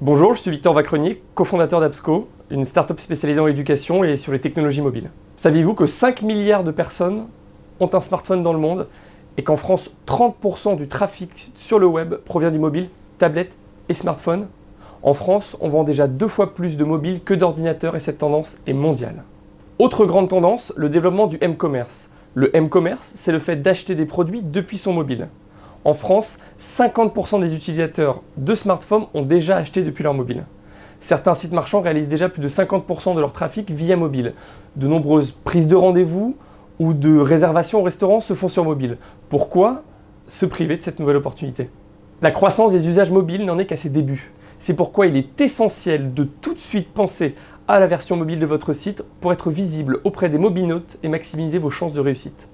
Bonjour, je suis Victor Vacrenier, cofondateur d'Absco, une start-up spécialisée en éducation et sur les technologies mobiles. Saviez-vous que 5 milliards de personnes ont un smartphone dans le monde et qu'en France, 30% du trafic sur le web provient du mobile, tablette et smartphone? En France, on vend déjà 2 fois plus de mobiles que d'ordinateurs et cette tendance est mondiale. Autre grande tendance, le développement du m-commerce. Le m-commerce, c'est le fait d'acheter des produits depuis son mobile. En France, 50% des utilisateurs de smartphones ont déjà acheté depuis leur mobile. Certains sites marchands réalisent déjà plus de 50% de leur trafic via mobile. De nombreuses prises de rendez-vous ou de réservations au restaurant se font sur mobile. Pourquoi se priver de cette nouvelle opportunité? La croissance des usages mobiles n'en est qu'à ses débuts. C'est pourquoi il est essentiel de tout de suite penser à la version mobile de votre site pour être visible auprès des mobinautes et maximiser vos chances de réussite.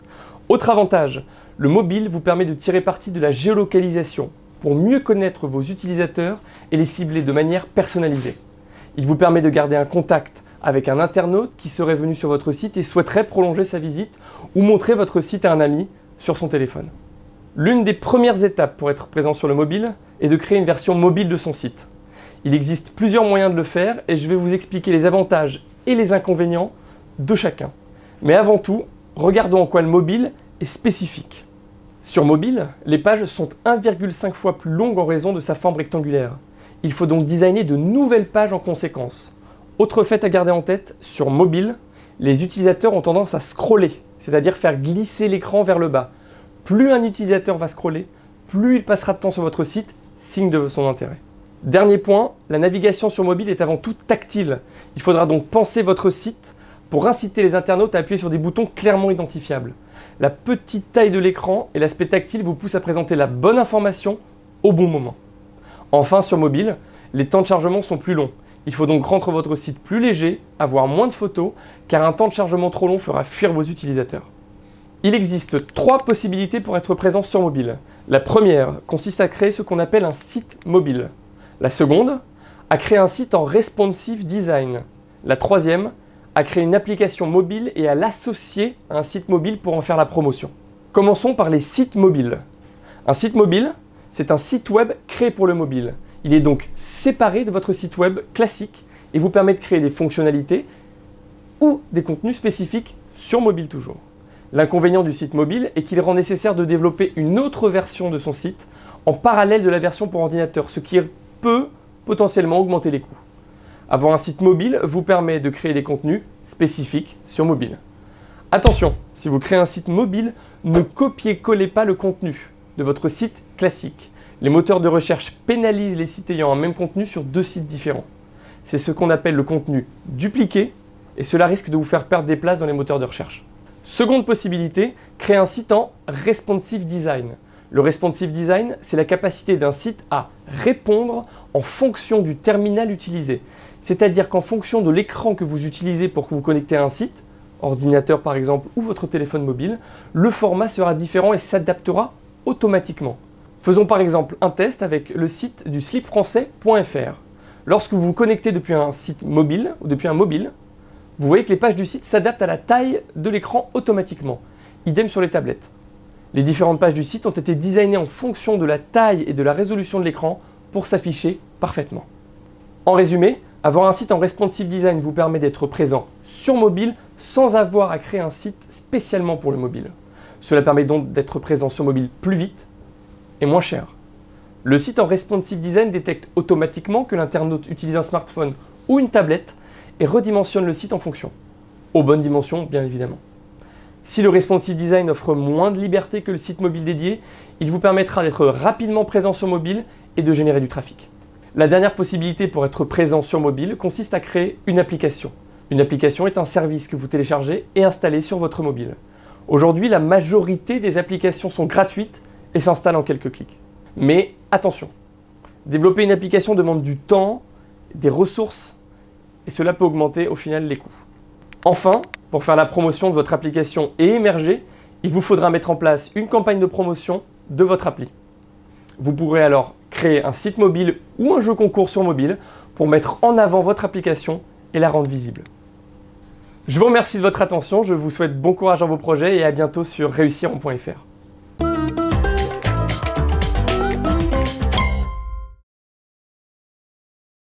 Autre avantage, le mobile vous permet de tirer parti de la géolocalisation pour mieux connaître vos utilisateurs et les cibler de manière personnalisée. Il vous permet de garder un contact avec un internaute qui serait venu sur votre site et souhaiterait prolonger sa visite ou montrer votre site à un ami sur son téléphone. L'une des premières étapes pour être présent sur le mobile est de créer une version mobile de son site. Il existe plusieurs moyens de le faire et je vais vous expliquer les avantages et les inconvénients de chacun. Mais avant tout, regardons en quoi le mobile est spécifique. Sur mobile, les pages sont 1,5 fois plus longues en raison de sa forme rectangulaire. Il faut donc designer de nouvelles pages en conséquence. Autre fait à garder en tête, sur mobile, les utilisateurs ont tendance à scroller, c'est-à-dire faire glisser l'écran vers le bas. Plus un utilisateur va scroller, plus il passera de temps sur votre site, signe de son intérêt. Dernier point, la navigation sur mobile est avant tout tactile. Il faudra donc penser votre site pour inciter les internautes à appuyer sur des boutons clairement identifiables. La petite taille de l'écran et l'aspect tactile vous poussent à présenter la bonne information au bon moment. Enfin, sur mobile, les temps de chargement sont plus longs. Il faut donc rendre votre site plus léger, avoir moins de photos, car un temps de chargement trop long fera fuir vos utilisateurs. Il existe 3 possibilités pour être présent sur mobile. La première consiste à créer ce qu'on appelle un site mobile. La seconde, à créer un site en responsive design. La troisième, à créer une application mobile et à l'associer à un site mobile pour en faire la promotion. Commençons par les sites mobiles. Un site mobile, c'est un site web créé pour le mobile. Il est donc séparé de votre site web classique et vous permet de créer des fonctionnalités ou des contenus spécifiques sur mobile toujours. L'inconvénient du site mobile est qu'il rend nécessaire de développer une autre version de son site en parallèle de la version pour ordinateur, ce qui peut potentiellement augmenter les coûts. Avoir un site mobile vous permet de créer des contenus spécifiques sur mobile. Attention, si vous créez un site mobile, ne copiez-collez pas le contenu de votre site classique. Les moteurs de recherche pénalisent les sites ayant un même contenu sur 2 sites différents. C'est ce qu'on appelle le contenu dupliqué et cela risque de vous faire perdre des places dans les moteurs de recherche. Seconde possibilité, créer un site en responsive design. Le responsive design, c'est la capacité d'un site à répondre en fonction du terminal utilisé. C'est-à-dire qu'en fonction de l'écran que vous utilisez pour vous connecter à un site, ordinateur par exemple ou votre téléphone mobile, le format sera différent et s'adaptera automatiquement. Faisons par exemple un test avec le site du slipfrançais.fr. Lorsque vous vous connectez depuis un site mobile ou depuis un mobile, vous voyez que les pages du site s'adaptent à la taille de l'écran automatiquement. Idem sur les tablettes. Les différentes pages du site ont été designées en fonction de la taille et de la résolution de l'écran pour s'afficher parfaitement. En résumé, avoir un site en responsive design vous permet d'être présent sur mobile sans avoir à créer un site spécialement pour le mobile. Cela permet donc d'être présent sur mobile plus vite et moins cher. Le site en responsive design détecte automatiquement que l'internaute utilise un smartphone ou une tablette et redimensionne le site en fonction. Aux bonnes dimensions, bien évidemment. Si le responsive design offre moins de liberté que le site mobile dédié, il vous permettra d'être rapidement présent sur mobile et de générer du trafic. La dernière possibilité pour être présent sur mobile consiste à créer une application. Une application est un service que vous téléchargez et installez sur votre mobile. Aujourd'hui, la majorité des applications sont gratuites et s'installent en quelques clics. Mais attention, développer une application demande du temps, des ressources et cela peut augmenter au final les coûts. Enfin, pour faire la promotion de votre application et émerger, il vous faudra mettre en place une campagne de promotion de votre appli. Vous pourrez alors créer un site mobile ou un jeu concours sur mobile pour mettre en avant votre application et la rendre visible. Je vous remercie de votre attention, je vous souhaite bon courage dans vos projets et à bientôt sur réussir.fr.